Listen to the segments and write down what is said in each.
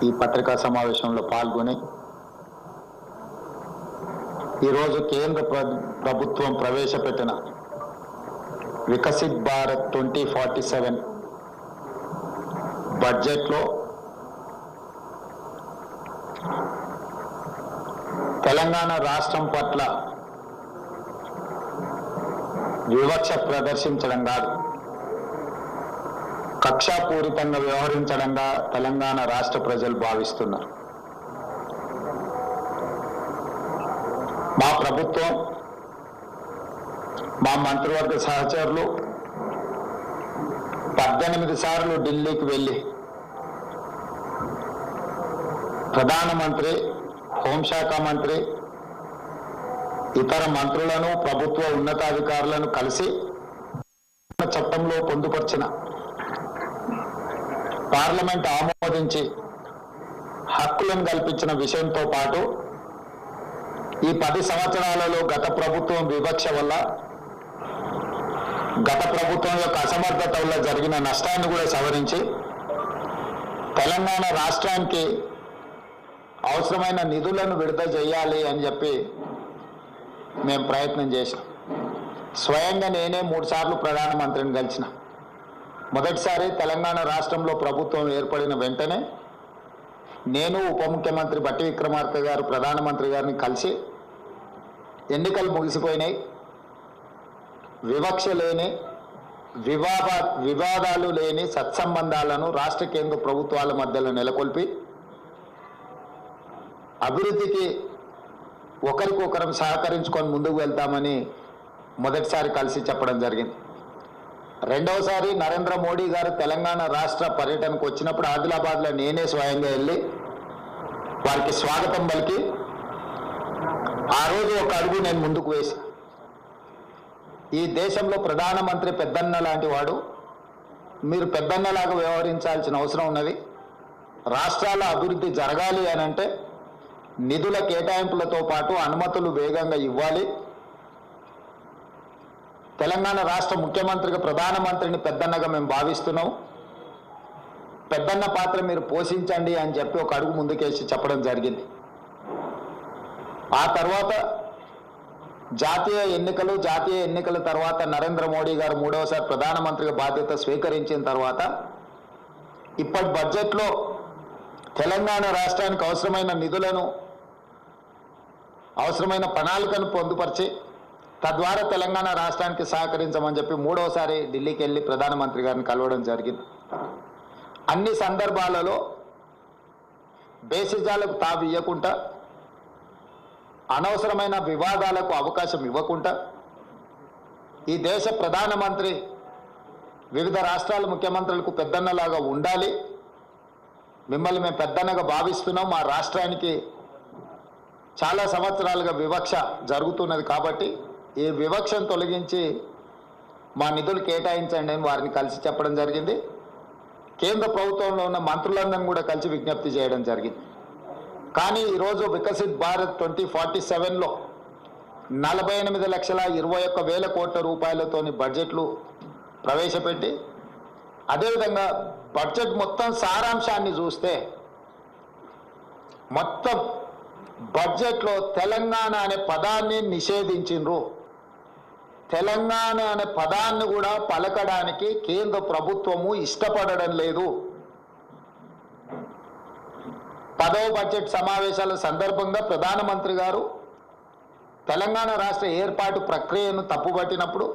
ఈ పత్రికా సమావేశంలో పాల్గొని ఈరోజు కేంద్ర ప్రభుత్వం ప్రవేశపెట్టిన వికసిత్ భారత్ 2047 బడ్జెట్లో తెలంగాణ రాష్ట్రం పట్ల వివక్ష ప్రదర్శించడం కాదు, కక్షాపూరితంగా వ్యవహరించడంగా తెలంగాణ రాష్ట్ర ప్రజలు భావిస్తున్నారు. మా ప్రభుత్వం, మా మంత్రివర్గ సహచరులు 18 సార్లు ఢిల్లీకి వెళ్ళి ప్రధానమంత్రి, హోంశాఖ మంత్రి, ఇతర మంత్రులను, ప్రభుత్వ ఉన్నతాధికారులను కలిసి చట్టంలో పొందుపరిచిన, పార్లమెంట్ ఆమోదించి హక్కులను కల్పించిన విషయంతో పాటు ఈ 10 సంవత్సరాలలో గత ప్రభుత్వం వివక్ష వల్ల, గత ప్రభుత్వం యొక్క అసమర్థత వల్ల జరిగిన నష్టాన్ని కూడా సవరించి తెలంగాణ రాష్ట్రానికి అవసరమైన నిధులను విడుదల చేయాలి అని చెప్పి మేము ప్రయత్నం చేసినాం. స్వయంగా నేనే 3 సార్లు ప్రధానమంత్రిని కలిసిన. మొదటిసారి తెలంగాణ రాష్ట్రంలో ప్రభుత్వం ఏర్పడిన వెంటనే నేను, ఉప ముఖ్యమంత్రి బట్టి విక్రమార్క గారు ప్రధానమంత్రి గారిని కలిసి ఎన్నికలు ముగిసిపోయినాయి, వివక్ష లేని, వివాదాలు లేని సత్సంబంధాలను రాష్ట్ర కేంద్ర ప్రభుత్వాల మధ్యలో నెలకొల్పి అభివృద్ధికి ఒకరికొకరం సహకరించుకొని ముందుకు వెళ్తామని మొదటిసారి కలిసి చెప్పడం జరిగింది. రెండవసారి నరేంద్ర మోడీ గారు తెలంగాణ రాష్ట్ర పర్యటనకు వచ్చినప్పుడు ఆదిలాబాద్లో నేనే స్వయంగా వెళ్ళి వారికి స్వాగతం పలికి ఆ రోజు ఒక అడుగు నేను ముందుకు వేసి, ఈ దేశంలో ప్రధానమంత్రి పెద్దన్న లాంటి వాడు, మీరు పెద్దన్నలాగా వ్యవహరించాల్సిన అవసరం ఉన్నది. రాష్ట్రాల అభివృద్ధి జరగాలి అని అంటే నిధుల కేటాయింపులతో పాటు అనుమతులు వేగంగా ఇవ్వాలి. తెలంగాణ రాష్ట్ర ముఖ్యమంత్రిగా ప్రధానమంత్రిని పెద్దన్నగా మేము భావిస్తున్నాం, పెద్దన్న పాత్ర మీరు పోషించండి అని చెప్పి ఒక అడుగు ముందుకేసి చెప్పడం జరిగింది. ఆ తర్వాత జాతీయ ఎన్నికల తర్వాత నరేంద్ర మోడీ గారు 3వసారి ప్రధానమంత్రిగా బాధ్యత స్వీకరించిన తర్వాత ఇప్పటి బడ్జెట్లో తెలంగాణ రాష్ట్రానికి అవసరమైన నిధులను, అవసరమైన ప్రణాళికను పొందుపరిచి తద్వారా తెలంగాణ రాష్ట్రానికి సహకరించమని చెప్పి 3వసారి ఢిల్లీకి వెళ్ళి ప్రధానమంత్రి గారిని కలవడం జరిగింది. అన్ని సందర్భాలలో బేసిజాలకు తావు ఇవ్వకుండా, అనవసరమైన వివాదాలకు అవకాశం ఇవ్వకుండా, ఈ దేశ ప్రధానమంత్రి వివిధ రాష్ట్రాల ముఖ్యమంత్రులకు పెద్దన్నలాగా ఉండాలి, మిమ్మల్ని మేము పెద్దన్నగా భావిస్తున్నాం, మా రాష్ట్రానికి చాలా సంవత్సరాలుగా వివక్ష జరుగుతున్నది కాబట్టి ఈ వివక్షను తొలగించి మా నిధులు కేటాయించండి అని వారిని కలిసి చెప్పడం జరిగింది. కేంద్ర ప్రభుత్వంలో ఉన్న మంత్రులందరినీ కూడా కలిసి విజ్ఞప్తి చేయడం జరిగింది. కానీ ఈరోజు వికసిత్ భారత్ 2047లో 48,21,000 కోట్ల రూపాయలతోని బడ్జెట్లు ప్రవేశపెట్టి, అదేవిధంగా బడ్జెట్ మొత్తం సారాంశాన్ని చూస్తే మొత్తం బడ్జెట్లో తెలంగాణ అనే పదాన్ని నిషేధించిండ్రు. తెలంగాణ అనే పదాన్ని కూడా పలకడానికి కేంద్ర ప్రభుత్వము ఇష్టపడడం లేదు. 10వ బడ్జెట్ సమావేశాల సందర్భంగా ప్రధానమంత్రి గారు తెలంగాణ రాష్ట్ర ఏర్పాటు ప్రక్రియను తప్పుపట్టినప్పుడు,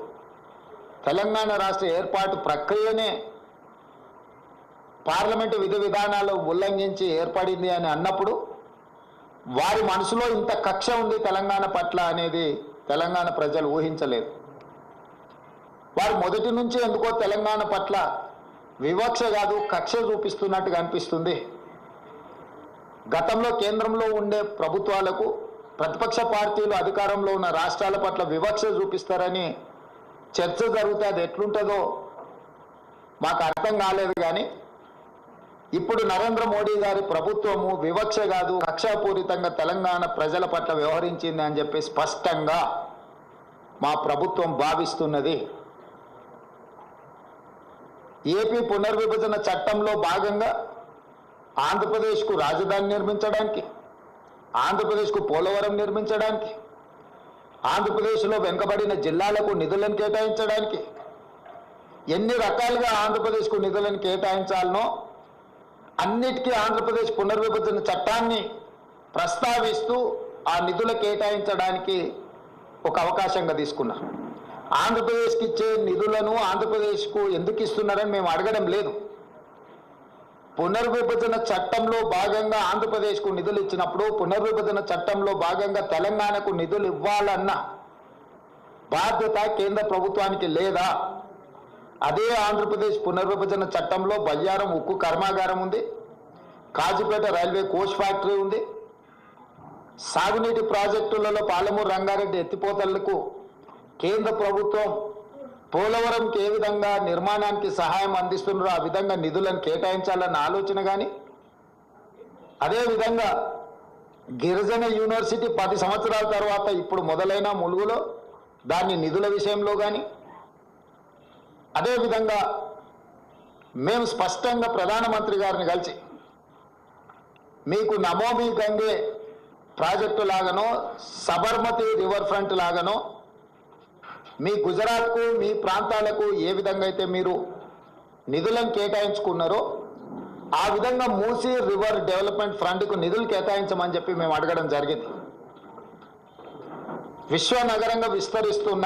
తెలంగాణ రాష్ట్ర ఏర్పాటు ప్రక్రియనే పార్లమెంటు విధి విధానాలు ఉల్లంఘించి ఏర్పడింది అని అన్నప్పుడు వారి మనసులో ఇంత కక్ష ఉంది తెలంగాణ పట్ల అనేది తెలంగాణ ప్రజలు ఊహించలేదు. వారు మొదటి నుంచి ఎందుకో తెలంగాణ పట్ల వివక్ష కాదు, కక్ష చూపిస్తున్నట్టుగా అనిపిస్తుంది. గతంలో కేంద్రంలో ఉండే ప్రభుత్వాలకు ప్రతిపక్ష పార్టీలు అధికారంలో ఉన్న రాష్ట్రాల పట్ల వివక్ష చూపిస్తారని చర్చ జరిగితే అది ఎట్లుంటుందో మాకు అర్థం కాలేదు. కానీ ఇప్పుడు నరేంద్ర మోడీ గారి ప్రభుత్వము వివక్ష కాదు, కక్షాపూరితంగా తెలంగాణ ప్రజల పట్ల వ్యవహరించింది అని చెప్పి స్పష్టంగా మా ప్రభుత్వం భావిస్తున్నది. ఏపీ పునర్విభజన చట్టంలో భాగంగా ఆంధ్రప్రదేశ్కు రాజధాని నిర్మించడానికి, ఆంధ్రప్రదేశ్కు పోలవరం నిర్మించడానికి, ఆంధ్రప్రదేశ్లో వెనుకబడిన జిల్లాలకు నిధులను కేటాయించడానికి, ఎన్ని రకాలుగా ఆంధ్రప్రదేశ్కు నిధులను కేటాయించాలనో అన్నిటికీ ఆంధ్రప్రదేశ్ పునర్విభజన చట్టాన్ని ప్రస్తావిస్తూ ఆ నిధులు కేటాయించడానికి ఒక అవకాశంగా తీసుకున్నారు. ఆంధ్రప్రదేశ్కి ఇచ్చే నిధులను ఆంధ్రప్రదేశ్కు ఎందుకు ఇస్తున్నారని మేము అడగడం లేదు. పునర్విభజన చట్టంలో భాగంగా ఆంధ్రప్రదేశ్కు నిధులు ఇచ్చినప్పుడు పునర్విభజన చట్టంలో భాగంగా తెలంగాణకు నిధులు ఇవ్వాలన్న బాధ్యత కేంద్ర ప్రభుత్వానికి లేదా? అదే ఆంధ్రప్రదేశ్ పునర్విభజన చట్టంలో బయ్యారం ఉక్కు కర్మాగారం ఉంది, కాజీపేట రైల్వే కోచ్ ఫ్యాక్టరీ ఉంది, సాగునీటి ప్రాజెక్టులలో పాలమూరు రంగారెడ్డి ఎత్తిపోతలకు కేంద్ర ప్రభుత్వం పోలవరంకి ఏ విధంగా నిర్మాణానికి సహాయం అందిస్తున్నారో ఆ విధంగా నిధులను కేటాయించాలన్న ఆలోచన కానీ, అదేవిధంగా గిరిజన యూనివర్సిటీ 10 సంవత్సరాల తర్వాత ఇప్పుడు మొదలైన ములుగులో దాన్ని నిధుల విషయంలో కానీ, అదేవిధంగా మేము స్పష్టంగా ప్రధానమంత్రి గారిని కలిసి మీకు నమోమి గంగే ప్రాజెక్టు లాగానో సబర్మతి రివర్ ఫ్రంట్ లాగానో మీ గుజరాత్కు మీ ప్రాంతాలకు ఏ విధంగా అయితే మీరు నిధులను కేటాయించుకున్నారో ఆ విధంగా మూసీ రివర్ డెవలప్మెంట్ ఫ్రంట్కు నిధులు కేటాయించమని చెప్పి మేము అడగడం జరిగింది. విశ్వనగరంగా విస్తరిస్తున్న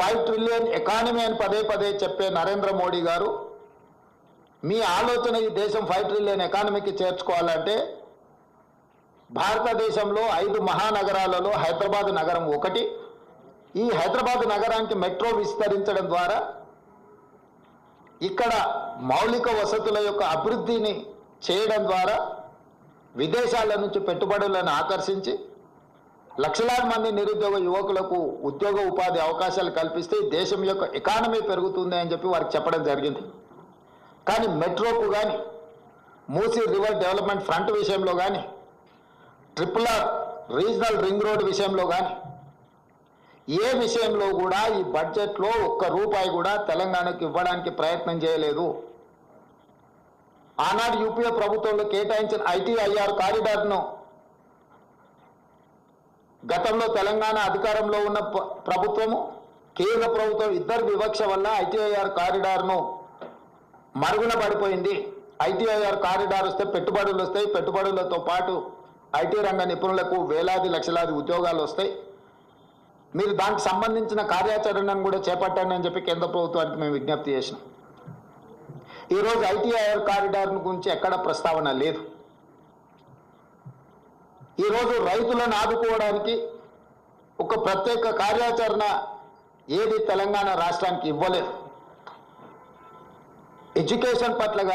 5 ట్రిలియన్ ఎకానమీ అని పదే పదే చెప్పే నరేంద్ర మోడీ గారు మీ ఆలోచన ఈ దేశం 5 ట్రిలియన్ ఎకానమీకి చేర్చుకోవాలంటే భారతదేశంలో 5 మహానగరాలలో హైదరాబాద్ నగరం ఒకటి. ఈ హైదరాబాద్ నగరానికి మెట్రో విస్తరించడం ద్వారా ఇక్కడ మౌలిక వసతుల యొక్క అభివృద్ధిని చేయడం ద్వారా విదేశాల నుంచి పెట్టుబడులను ఆకర్షించి లక్షలాది మంది నిరుద్యోగ యువకులకు ఉద్యోగ ఉపాధి అవకాశాలు కల్పిస్తే దేశం యొక్క ఎకానమీ పెరుగుతుంది అని చెప్పి వారికి చెప్పడం జరిగింది. కానీ మెట్రోకు కానీ మూసీ రివర్ డెవలప్మెంట్ ఫ్రంట్ విషయంలో కానీ RRR రీజనల్ రింగ్ రోడ్ విషయంలో కానీ ఏ విషయంలో కూడా ఈ బడ్జెట్లో ఒక్క రూపాయి కూడా తెలంగాణకు ఇవ్వడానికి ప్రయత్నం చేయలేదు. ఆనాడు యూపీఏ ప్రభుత్వంలో కేటాయించిన ITIR కారిడార్ను గతంలో తెలంగాణ అధికారంలో ఉన్న ప్రభుత్వము కేంద్ర ప్రభుత్వం ఇద్దరు వివక్ష వల్ల ITIR కారిడార్ను మరుగున పడిపోయింది. ITIR కారిడార్ వస్తే పెట్టుబడులు వస్తాయి, పెట్టుబడులతో పాటు IT రంగ నిపుణులకు వేలాది లక్షలాది ఉద్యోగాలు వస్తాయి, మీరు దానికి సంబంధించిన కార్యాచరణను కూడా చేపట్టండి అని చెప్పి కేంద్ర ప్రభుత్వానికి మేము విజ్ఞప్తి చేసినాం. ఈరోజు ITIR కారిడార్ గురించి ఎక్కడ ప్రస్తావన లేదు. ఈరోజు రైతులను ఆదుకోవడానికి ఒక ప్రత్యేక కార్యాచరణ ఏది తెలంగాణ రాష్ట్రానికి ఇవ్వలేదు. ఎడ్యుకేషన్ పట్ల